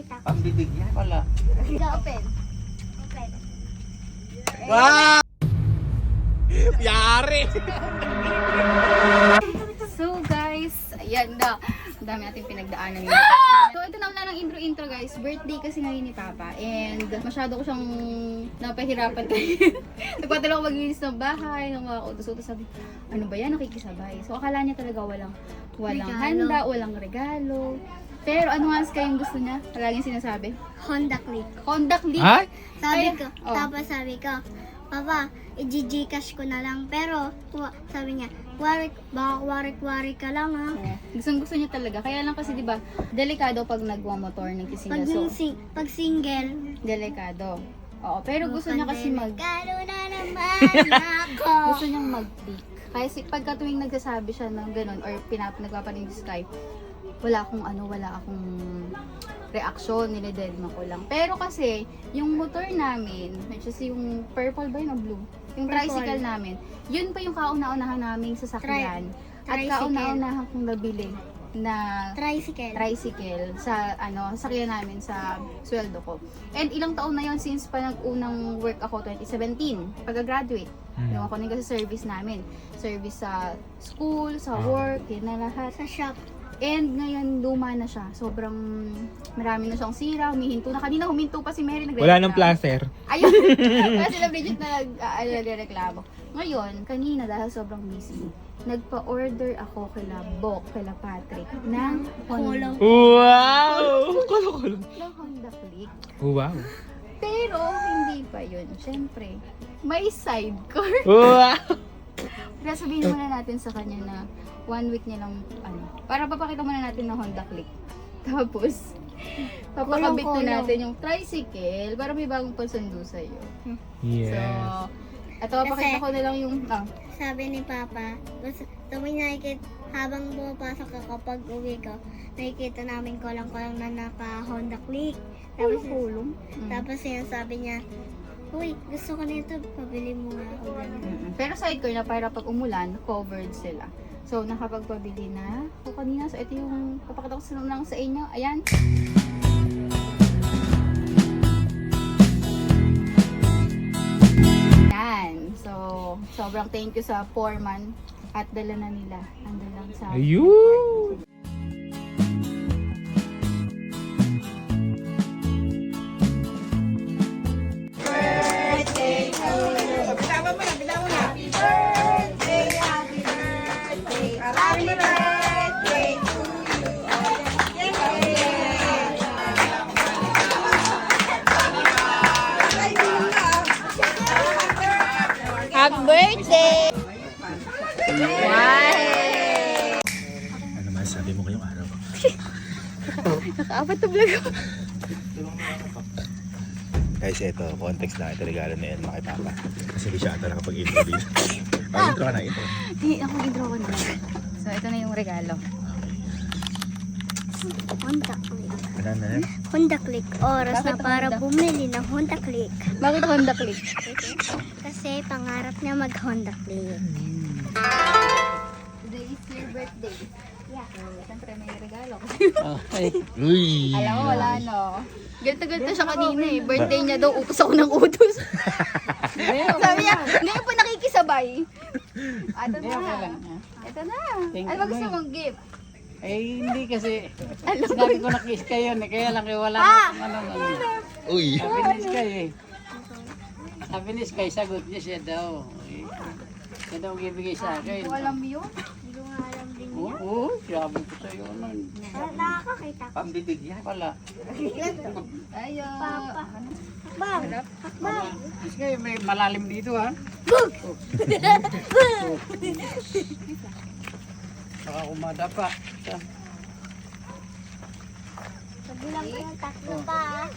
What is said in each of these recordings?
nakakita ko. Pambibig yan. Wala. Open. Open. Wow! Yari! So guys, ayan na. Ang dami natin pinagdaanan. So ito na wala ng intro guys. Birthday kasi ngayon ni Papa. And masyado ko siyang napahirapan kayo. Nagpatalo ako maglinis ng bahay, ng mga utos-utos. Sabi, ano ba yan? Nakikisabay. So akala niya talaga walang Regalo. handa, walang regalo. Pero ano nga kayong gusto niya? Palaging sinasabi? Honda Click. Honda Click. Ay! Sabi Ay, ko, oh. tapos sabi ko, Papa, i-Gcash ko na lang. Pero, sabi niya, baka warik-warik ka lang ha. Gusto niya talaga. Kaya lang kasi 'di ba, delikado pag nagwa-motor nagkisinga. So, Pag single, delikado. Oo, pero gusto niya kasi Kalo na naman ako. gusto niyang mag-click. Kasi pagka tuwing nagsasabi siya ng ganun or nagpapanig Sky, wala akong reaksyon, nilidedma ko lang. Pero kasi, yung motor namin, which is yung purple ba yun o blue? Yung Purple. tricycle namin, yun pa yung kauna-unahan naming sasakyan. At Tricycle. kauna-unahan kong nabili na tricycle sa sakyan namin sa sweldo ko. And ilang taon na yon since pa nag-unang work ako 2017 pagka-graduate. Yung ako nung sa service namin. Service sa school, sa work, yun na lahat. Sa shop. And ngayon luma na siya. Sobrang marami na siyang sira, humihinto na. Kanina huminto pa si Mary nagreklamo. Wala nang placer. Ayun. Wala sila Bridget na nagreklamo. Ngayon, kanina dahil sobrang busy, nagpa-order ako kila Bok, kila Patrick ng Honda. Wow! Kulo-kulo. Ng Honda Click. Wow. Pero hindi pa yun. Siyempre, may sidecar. Wow! Kaya sabihin muna natin sa kanya na 1 week niya lang, para papakita muna natin ng Honda Click. Tapos, papakabit na natin yung tricycle para may bagong pasundo sa'yo. Yes. So, ito papakita ko na lang yung, Sabi ni Papa, tuwing nakikita, habang pumapasok ako pag uwi ko, nakikita namin kulang-kulang na naka Honda Click. kulong. Tapos yun sabi niya, uy, gusto ko nito, pabili mo nga ako ganun. Pero sidecar na para pag umulan, covered sila. So, nakapagpabili na ako kanina. So, ito yung papakita ko lang sa inyo. Ayan. Yan. So, sobrang thank you sa foreman at dala na nila. Andun lang sa... Ayun! Happy birthday! Ano masasabi mo ngayong araw? Nakaapat na vlog ko. Guys, ito, context lang. Ito regalo na yan, kay Papa. Kasi di siya ata nakapag-intro dito. Intro ka na, intro. Hindi, ako intro ko na. So, ito na yung regalo. Honda Click. Ano na yan? Honda Click. Oras Bakit na para Honda? bumili ng Honda Click. Bakit Honda Click? Kasi pangarap niya mag Honda Click. Today is your birthday. Yeah. So, siyempre may regalo. Uy! Alam mo, wala no. Ganto-ganto siya kanina eh. Birthday niya daw, utos ako ng utos. Sabi niya, ngayon pa nakikisabay. Ito na. Ito na. Ano ba gusto mong gift? Eh, hindi kasi. Ano? Sinabi ko na kiss kayo eh. Kaya lang kayo wala na kung ano. Uy! Sabi ni Sky eh. Sabi ni Sky, sagot niya siya daw. Eh, siya daw bibigay sa akin. Kung alam yun. Hindi ko nga alam din. Oo, sabi ko sa'yo. Nakakakita ko. Pambibig yan. Wala. Ayun. Papa. Bang! Bang! Sky, may malalim dito ha. Baka kumadapa. Kabilang ko yung tatlo pa.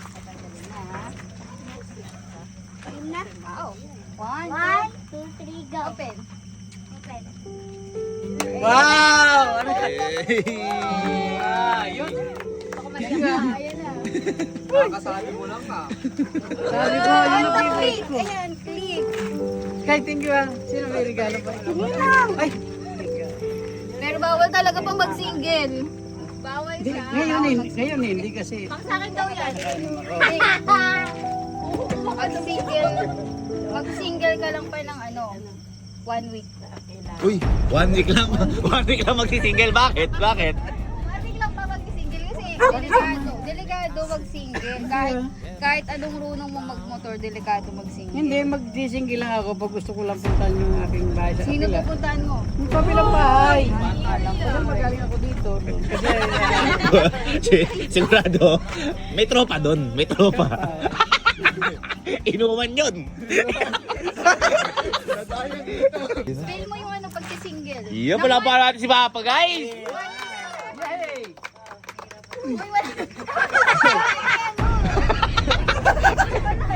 Ayun na. Wow. 1, 2, 3, go. Open. Open. Wow! Ano ka? Hey! Yun. Ako malala. Ayan na. Kakasabi mo lang ka. Sabi ko, yun ang favorite ko. Ayan, click. Sky, thank you ha. Sino may regalo pa? Ay! Pero bawal talaga pang mag-single. Bawal Hindi, siya. ngayon hindi kasi. Pang sa akin daw yan. Mag-single ka lang pa ng 1 week. Uy, 1 week lang. 1 week lang magsisingle. Bakit? Bakit? 1 week lang pa mag-single kasi delikado mag-single. Kahit anong runong mo magmotor, delikado mag-single. Hindi, mag-single lang ako pag gusto ko lang puntahan yung aking bahay sa Sino kapila. pupuntahan mo? Yung kabilang bahay. Alam ko lang magaling ako dito. Kasi Sigurado, may tropa doon. May tropa. Inuman yun. Spell mo yung pag-single. Iya, wala pa natin si Papa, guys. Uy, wala.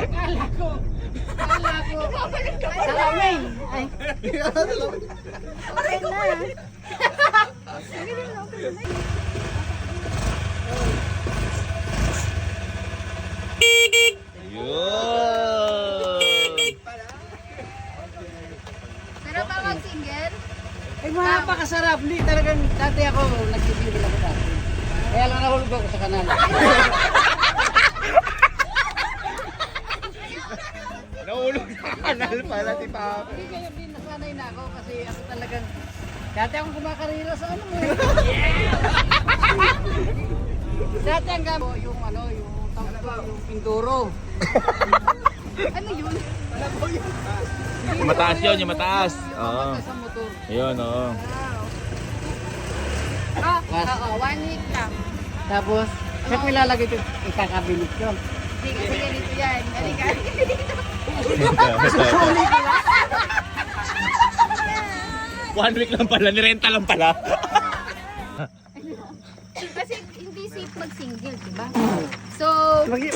Kala ko. salaming. Ay, Okay na. Yun. Sarap ba mag-single? ay napakasarap. Hindi talagang dati ako nagsisingle ako dati. Kaya lang nahulog ako sa kanal. Naulog sa kanal pala si Papa. Hindi kaya din nasanay na ako kasi ako talagang dati akong kumakarira sa ano eh. Dati ang gamit yung yung tawag ko, yung pinduro. Ano yun? Yung mataas yun, yung mataas. Oo. Sa motor. Ayun, oo. Oo, 1 week lang. Tapos, saan ko ilalagay ito? Ikakabilit ko. Sige, ganito yan. Halika. 1 week lang pala, nirenta lang pala. Kasi hindi safe mag-single, di ba? So,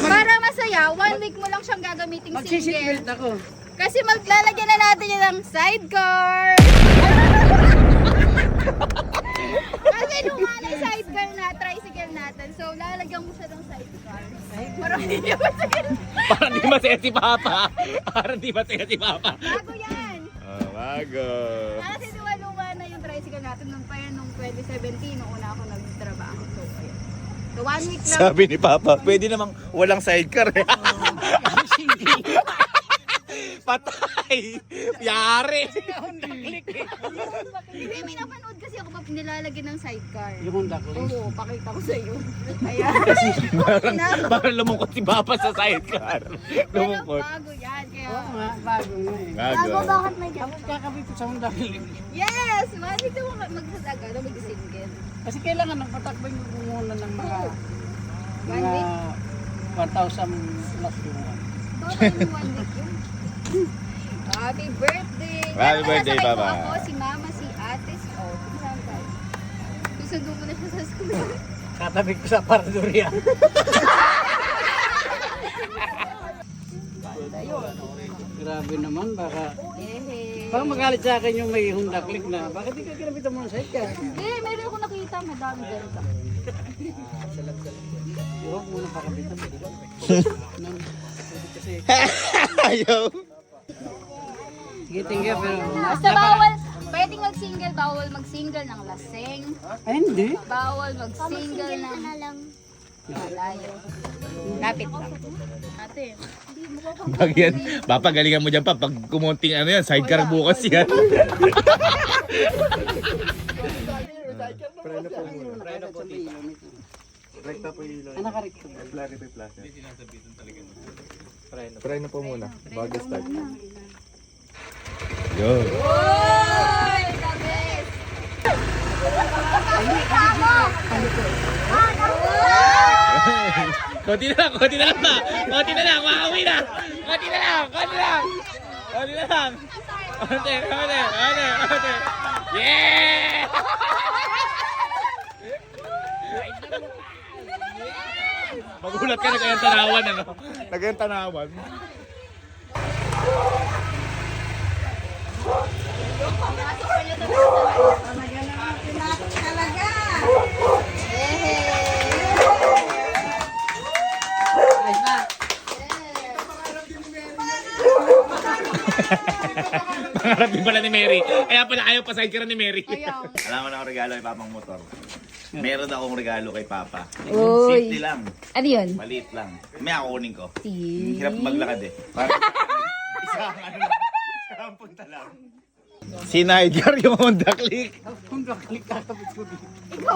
para masaya, 1 week mo lang siyang gagamiting Magsiseatbelt single. ako. Kasi maglalagyan na natin yun ng sidecar. Kasi nung yung sidecar na, tricycle natin. So, lalagyan mo siya ng sidecar. Para hindi masaya. Parang di masaya si Papa. Parang di masaya si Papa. Bago yan. Oh, bago. Kasi luwa na yung tricycle natin nung pa yan nung 2017, nung una ako nagtrabaho. So, ayun. So, 1 week lang. Sabi ni Papa, pwede namang walang sidecar. Patay! Yari! Hindi, may napanood kasi ako pa nilalagyan ng sidecar. Yung Honda ko. Oo, pakita ko sa iyo. Ayan. Parang lumungkot si Papa sa sidecar. Pero Lumungkot. bago yan. Kaya, Oo nga, bago nga eh. Bago. bakit may Tapos kakabit ko sa Honda Click. yes! Dito mo magsasaga na mag-single. Kasi kailangan ng patakbay mo muna ng mga 1 week? 1,000 plus yung one. Baka yung 1 week yun. Happy birthday! Happy birthday, Kasabay Papa. ko ako, si Mama, si Ate, si Marami tayo. Susundo mo na siya sa school. Katabi ko sa Paradoria. Grabe naman, baka magalit sa akin yung may Honda Click na, bakit di ka kinabitan mo ng sidecar? Hindi, meron ako nakita, madami ganito. Huwag mo na pakabitan mo. Kasi, Ayaw. sige, tingga, pero Basta bawal, pwedeng mag-single, bawal mag-single ng laseng, ay hindi. bawal mag-single ng na lang. malayo. Lapit lang. Ate, Pag yan, papagalingan mo dyan pa. Pag kumunting ano yan, sidecar bukas yan. Ano ka rin? Try na po muna, bago start. Yo. Oy! The best! Konti na lang ba? Konti na lang, makauwi na. Konti na lang. Konti. Yeah! Magulat ka na kayang tanawan, ano? Nagayang tanawan. Ayos na. Pangarap din pala ni Mary. Kaya pala ayaw pa sidecar ni Mary. Ayaw. Alam mo na ang regalo ay papang motor. Meron akong regalo kay Papa. Uy. Safety lang. Ano yun? Maliit lang. May ako kunin ko. Si... Hirap maglakad eh. Parang isang ano lang. Isang punta lang. Si Niger yung Honda Click. Kung kakalik kakabit ko dito.